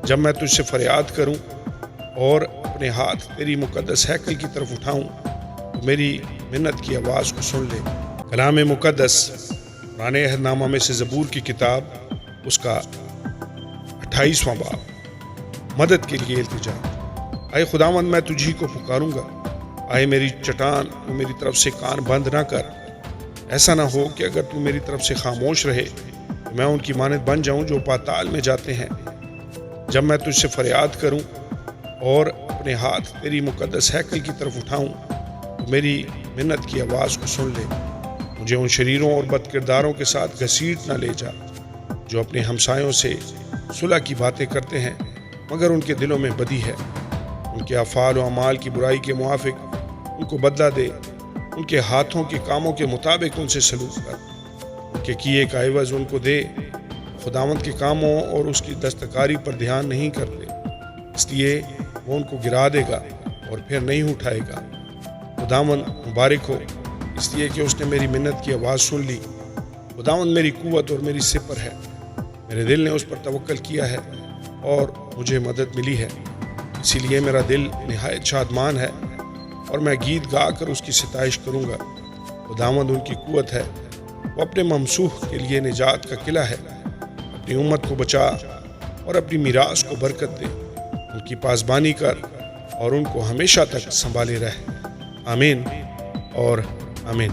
جب میں تجھ سے فریاد کروں اور اپنے ہاتھ تیری مقدس ہیکل کی طرف اٹھاؤں تو میری منت کی آواز کو سن لے۔ کلام مقدس پرانے عہد نامہ میں سے زبور کی کتاب اس کا 28واں باب، مدد کے لیے التجا۔ اے خداوند، میں تجھی کو پکاروں گا، آئے میری چٹان، تو میری طرف سے کان بند نہ کر۔ ایسا نہ ہو کہ اگر تو میری طرف سے خاموش رہے تو میں ان کی مانند بن جاؤں جو پاتال میں جاتے ہیں۔ جب میں تجھ سے فریاد کروں اور اپنے ہاتھ تیری مقدس ہیکل کی طرف اٹھاؤں تو میری منت کی آواز کو سن لے۔ مجھے ان شریروں اور بد کرداروں کے ساتھ گھسیٹ نہ لے جا جو اپنے ہمسایوں سے صلح کی باتیں کرتے ہیں مگر ان کے دلوں میں بدی ہے۔ ان کے افعال و اعمال کی برائی کے موافق ان کو بدلہ دے، ان کے ہاتھوں کے کاموں کے مطابق ان سے سلوک کر، ان کے کیے کا عوض ان کو دے۔ خداوند کے کاموں اور اس کی دستکاری پر دھیان نہیں کرتے، اس لیے وہ ان کو گرا دے گا اور پھر نہیں اٹھائے گا۔ خداوند مبارک ہو، اس لیے کہ اس نے میری منت کی آواز سن لی۔ خداوند میری قوت اور میری سپر ہے، میرے دل نے اس پر توکل کیا ہے اور مجھے مدد ملی ہے، اسی لیے میرا دل نہایت شادمان ہے اور میں گیت گا کر اس کی ستائش کروں گا۔ خداوند ان کی قوت ہے، وہ اپنے ممسوح کے لیے نجات کا قلعہ ہے۔ اپنی امت کو بچا اور اپنی میراث کو برکت دے، ان کی پاسبانی کر اور ان کو ہمیشہ تک سنبھالے رہ۔ آمین اور آمین۔